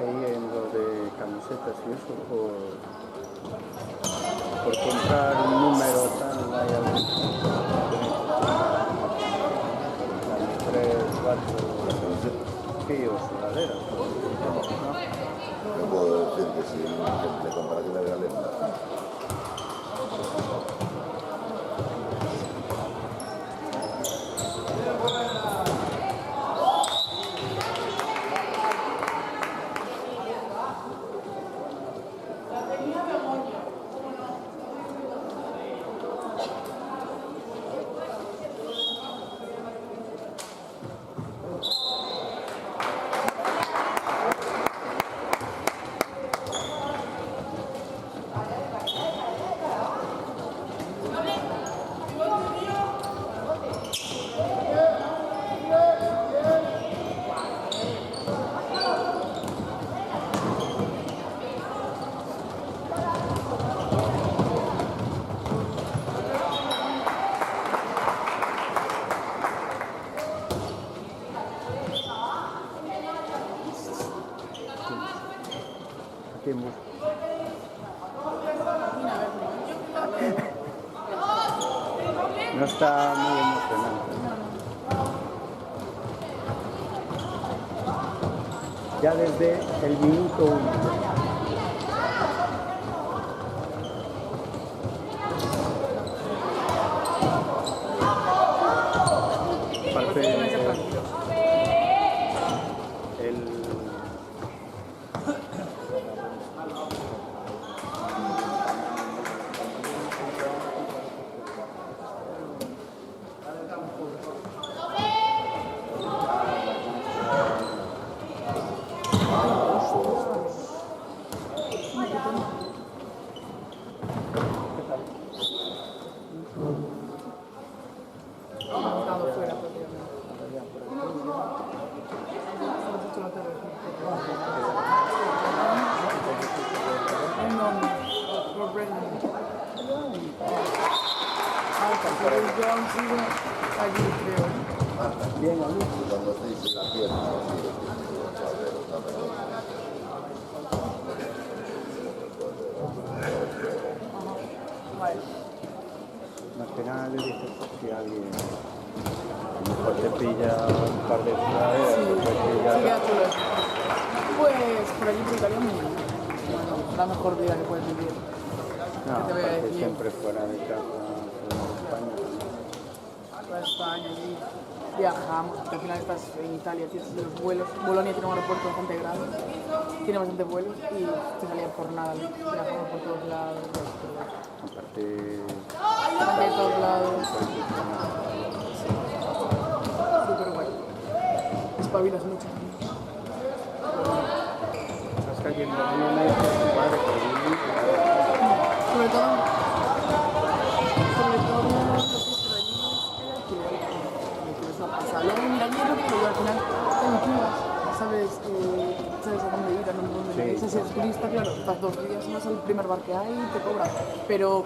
ahí en lo de camisetas y eso por comprar un número tal, hay algún 3, 4 sí, o sudaderas. No puedo decir que si de comparación de realidad. No está muy emocionante. Ya desde el minuto 1. Más que nada le dije si alguien a lo mejor te pilla un par de ciudades, pues por allí por Italia bueno, la mejor vida que puedes vivir. No, aparte siempre fuera de casa, fuera de España. Fuera de España, allí viajamos, porque al final estás en Italia, tienes los vuelos. Bolonia tiene un aeropuerto bastante grande, tiene bastantes vuelos y te salían por nada, viajamos por todos lados. Aparte de todos lados. Súper guay. Espabilas mucho. ¿Sabes que alguien me dice su padre que vive? Sobre todo lo que es el alquiler. Luego mira, yo creo que al final te alquilas, sabes a dónde ir, a dónde ir. Si eres turista, claro, estás 2 días, vas al primer bar que hay y te cobran. Pero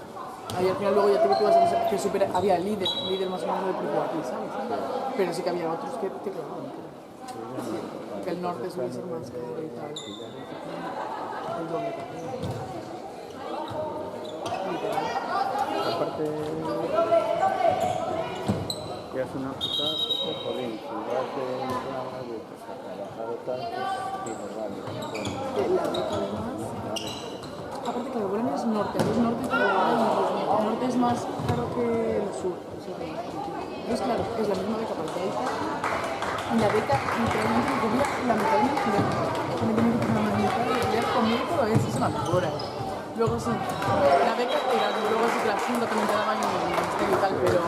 ahí al final luego ya te vas a que supera, había líder más o menos de precio aquí, ¿sabes? Pero sí que había otros que te cobraban. Que el norte suele ser más caro y tal. El doble también. Aparte, ya es una putada porque, jolín, si vas de radio pues a trabajar o tal, pues digo, vale. La beca además, aparte que Bolonia es norte, el norte es más caro que el sur. Entonces claro, es la misma beca para el país. Y la beca literalmente me cubría la mitad de mi alquiler. Me tenía que poner la mitad de alquiler conmigo, pero es una locura. Luego sí, la beca era, luego sí que la Junta también te daba en el ministerio y tal, pero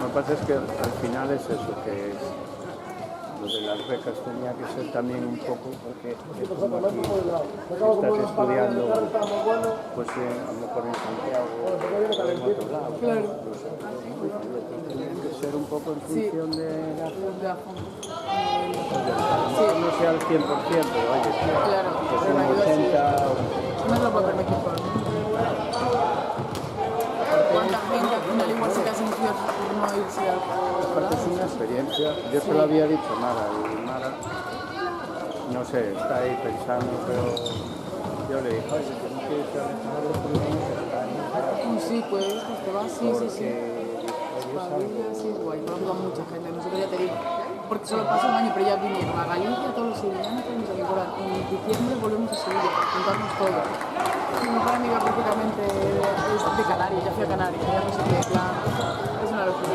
Lo que pasa es que al final es eso, que lo de las becas tenía que ser también un poco, porque como aquí estás estudiando, pues a lo mejor en Santiago o en otro lado. claro. Tiene que ser un poco en función de la Junta. no sea al 100%, pero oye, claro, que sea un 80 no se lo puede permitir por ¿cuánta gente al final igual se queda sin ciudad por no irse a aparte es una experiencia, yo se lo había dicho a Mara, y Mara no sé, está ahí pensando, pero yo le dije, oye, que no quieres trabajar por lo menos está ahí. Sí, pues te vas, sí. Porque Sí, guay, me ayuda mucha gente, no sé qué ya te digo. Porque solo pasa un año, pero ya vinieron a Galicia, todos los sevillanos que nos incorporan. En diciembre volvemos a Sevilla para juntarnos todo. Mi mejor amiga prácticamente es de Canarias, ya fui a Canarias, ya no sé qué, plan, es una locura.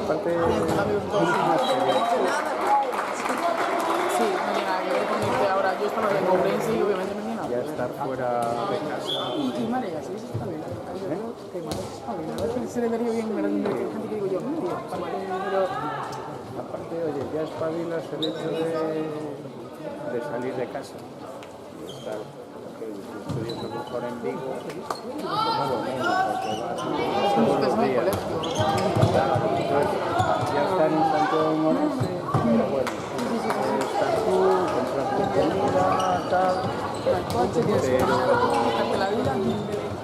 aparte Tienes amigos de todos una experiencia. Sí, no tiene nada que ver con irte ahora. Yo estaba en Ourense y obviamente me viene Ya estar fuera de casa. Y Marea, ¿sí? Está bien. Que Marea está bien. La verdad es que se debería bien, pero hay gente que digo yo, tío, pero Aparte, oye, ya espabilas el hecho de salir de casa y estar, porque estudiando mejor en Vigo, no lo menos, porque vas todos los días. Claro, entonces, ya estar en Santiago de Morense, pero bueno, estás tú, compras tu comida, tal, el coche, tienes que caminar, buscarte la vida.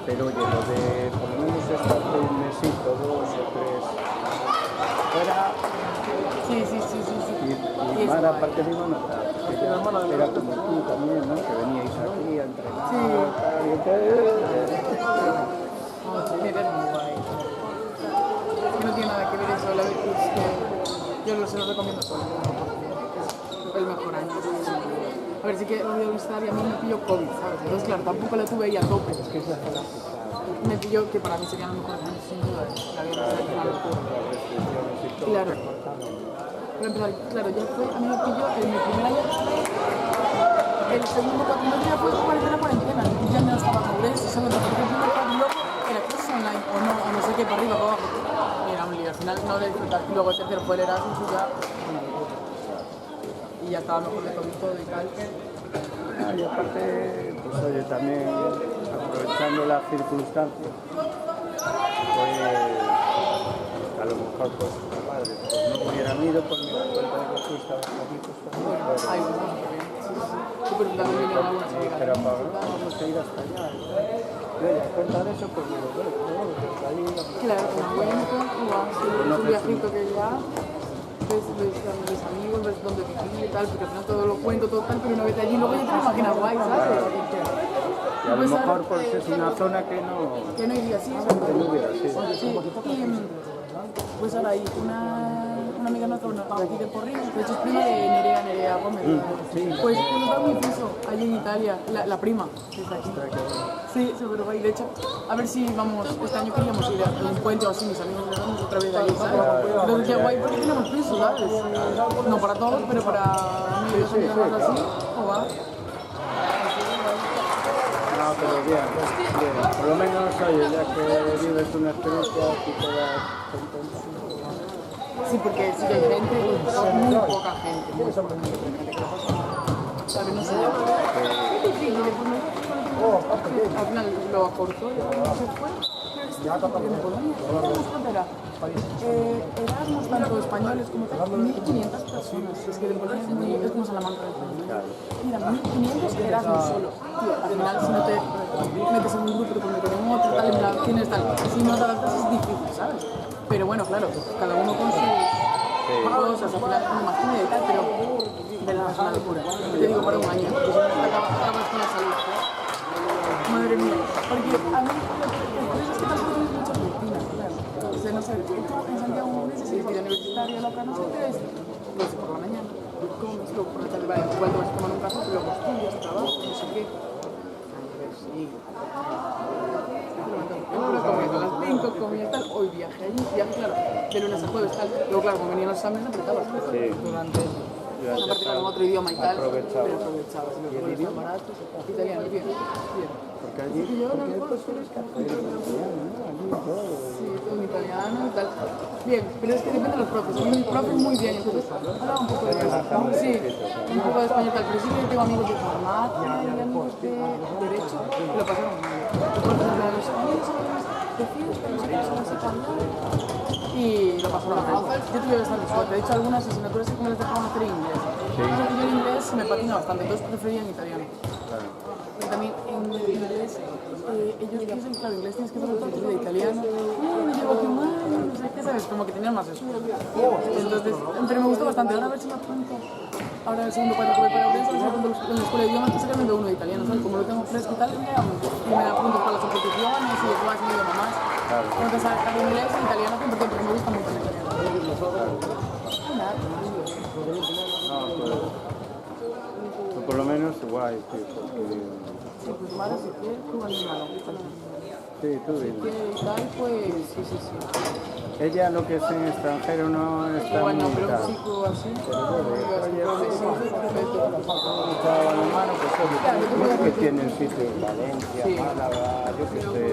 pero oye, lo de por lo menos estar un mesito, 2 o 3 fuera. Sí. Y Mara, aparte de no notar, que ella era como tú también, ¿no? Que veníais aquí a entrenar. Sí. Tal, y entonces, Mira, es muy guay. Que no tiene nada que ver eso, la verdad es que yo se lo recomiendo todo. Es el mejor año. A ver, sí que lo voy a visitar y a mí me pilló COVID, ¿sabes? Entonces, claro, tampoco la tuve ahí a tope. Me pilló que para mí serían los mejores años, sin duda. La vida es una locura. Claro. Por empezar, claro, ya fue, a mí me pilló en mi primer año. El segundo cuatrimestre fue cuarentena. Y ya no estaba en Ourense, solo me fue el primer cuatrimestre, era clase online o no sé qué, para arriba, para abajo. Y era un lío, al final no le disfrutar. Y luego el tercero fue el Erasmus y ya. Y ya estaba mejor de COVID todo y tal. y aparte, pues oye, también aprovechando la circunstancia, pues a lo mejor pues los padres pues, no hubieran ido, pues me doy cuenta de que tú estabas aquí, pues también, Ay, bueno, qué bien. Sí, pero también vinieron algunas amigas. pero Pablo, vamos a ir hasta allá. Y oye, a cuenta de eso, pues me lo doy, pues ahí, Claro, con cuento, igual, sí, es un viajito que ya ves a mis amigos, ves dónde viví y tal, porque al final todo lo cuento, todo tal, pero una vez allí luego ya te lo imaginas guay, ¿sabes? y a lo mejor pues es una zona que no iría así, que no hubiera sido. sí, y pues ahora hay una amiga nuestra de aquí de Porriño, de hecho es prima de Nerea Gómez. Pues nos da un piso allí en Italia, la prima, que está aquí. Sí, súper guay. De hecho, a ver si vamos, este año queríamos ir a un puente o así, mis amigos le damos otra vez allí, ¿sabes? Entonces qué guay porque tenemos piso, ¿sabes? No para todos, pero para mí y dos amigos así, o va. No, pero bien. Por lo menos, oye, ya que vives una experiencia, tú te das contento. Sí, porque sí que hay gente, muy poca gente, muy poca gente. ¿Sabes? No sé. Es difícil, al final lo acortó y se fue. Porque en Polonia, tenemos frontera. Erasmus, tanto españoles como tal, 1.500 personas. Es que en Polonia es como Salamanca. Mira, 1.500 Erasmus solo. Tío, al final, si no te metes en un grupo, te metes en otro, tal, en plan, tienes tal. Si no te adaptas es difícil, ¿sabes? Pero bueno, claro, cada uno con sus cosas, al final es más tímido y tal, pero de la es una locura. Te digo, para un año, acabas con la salud. Madre mía, porque a mí es que tampoco tienes mucha rutina, claro. O sea, no sé, tú en Santiago Morense, si es vida universitaria, loca, no sé qué es. Pues por la mañana, comes, luego por la tarde, vale, igual te vas a tomar un café, luego estudias, trabajas, no sé qué. Sí. Comiendo a las 5, comía tal, hoy viaje allí, claro, de lunes a jueves tal. Luego, claro, como venían los exámenes, apretabas durante aparte con otro idioma y tal, pero aprovechabas. Y los vuelos son baratos, italiano, bien. Porque allí, Sí, todo en italiano y tal. Bien, pero es que depende de los profes. Mi profe muy bien, entonces hablaba un poco de sí, un poco de español tal, pero sí que tengo amigos de farmacia y amigos de derecho que lo pasaron muy bien. Los profes de los amigos de fiesta, no sé qué, son así también. Y lo pasaron mal. Yo tuve bastante suerte. De hecho, algunas asignaturas sí que me las dejaban hacer en inglés. Yo en inglés me patina bastante, entonces prefería en italiano. Pero también en inglés, ellos piensan que claro, inglés tienes que saber traducir de italiano. Me llevo aquí un año, no sé qué, ¿sabes? Como que tenían más eso. Entonces, pero me gustó bastante. Ahora a ver si me apunto ahora el segundo cuarto que voy para Ourense, en la escuela de idiomas que sacarme de uno de italiano, ¿sabes? Como lo tengo fresco y tal, y me da puntos para las competiciones y después un idioma más. Claro. Tengo que sacar inglés y italiano 100% porque me gusta mucho el italiano. Y nada, No, pues por lo menos guay, tío, porque... sí, pues tu madre si quiere, tú vas a malo. Sí, tú Si dime. quiere y tal, pues sí. Ella lo que es en extranjero no está Bueno, muy pero tal. un chico así, Oye, perfecto. echaba la mano, pues Claro, tú puedes que decir. tienen sitios, Valencia, Sí. Málaga, yo qué sé,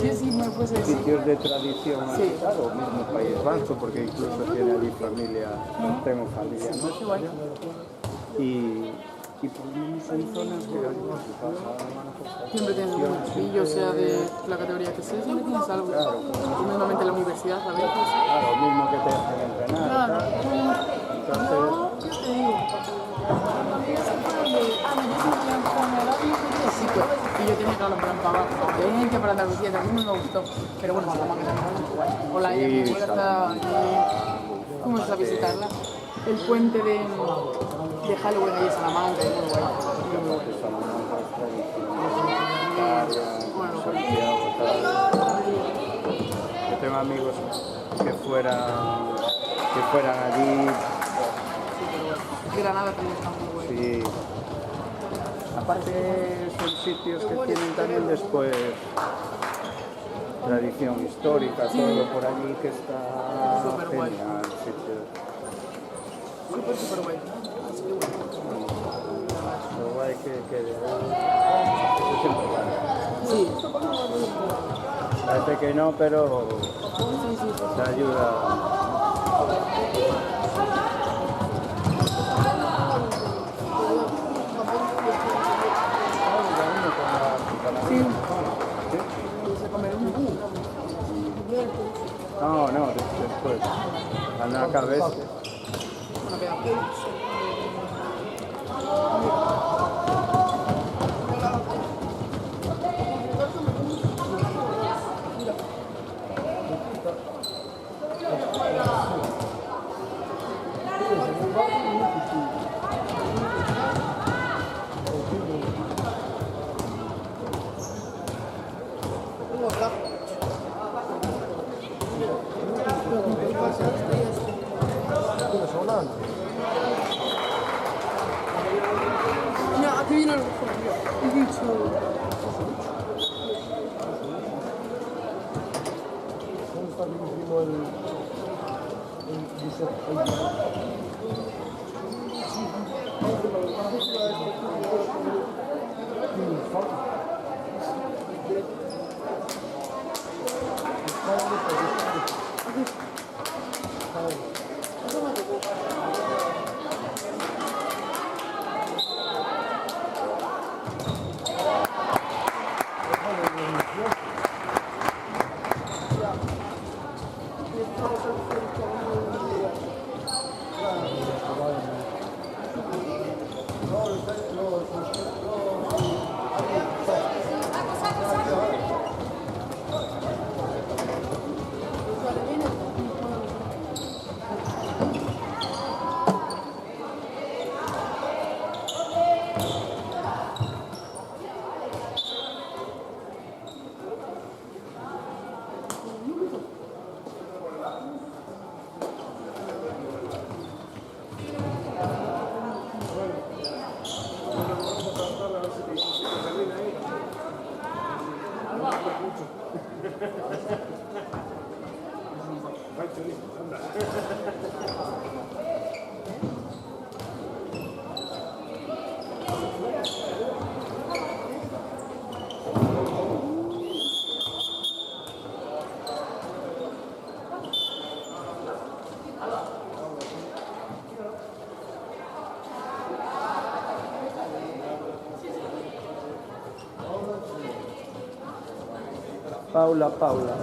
Yo sí me fuese así. sitios de tradición, Sí. claro, mismo País Vasco, porque incluso tiene allí familia, tengo familia, ¿no? Qué guay. Y por lo menos hay zonas que oye, se pasa la mano por esa Siempre tienes algún chiquillo, sea de la categoría que sea, siempre tienes algo. Y mismamente en la universidad a veces. Claro, mismo que te hacen entrenar, Claro. tal. Entonces, No, yo te digo. Cuando empiezas por el de, yo siempre con el horario de sitio. Y yo tenía claro, para abajo. Valencia para Andalucía, también me gustó. Pero bueno, Salamanca también es guay. Hola, Sí, ya mi abuela está aquí. Fuimos a visitarla. El puente de Halloween ahí en Salamanca, es muy guay. Salamanca es tradicional, Santiago, tal. Yo tengo amigos que fueran allí, Granada también está muy guay. sí. Aparte son sitios que tienen también después tradición histórica, todo por allí que está Súper guay. genial, sitios. Súper guay. Así que bueno. Lo guay que eso siempre vale. Sí. Parece que no, pero Sí. te ayuda. Sí. Se comer un No, después. Cuando acabes. Bueno, queda. No, aquí viene el bicho. Paula.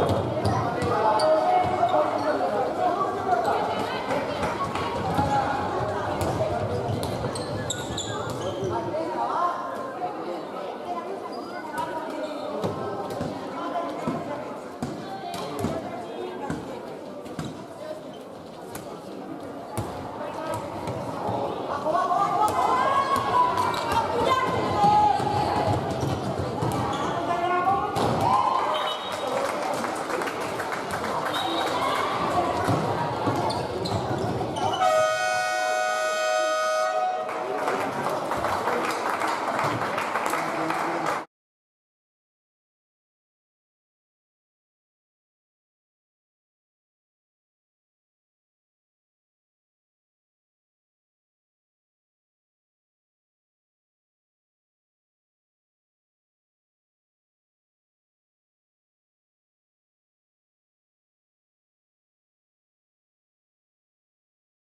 Chao.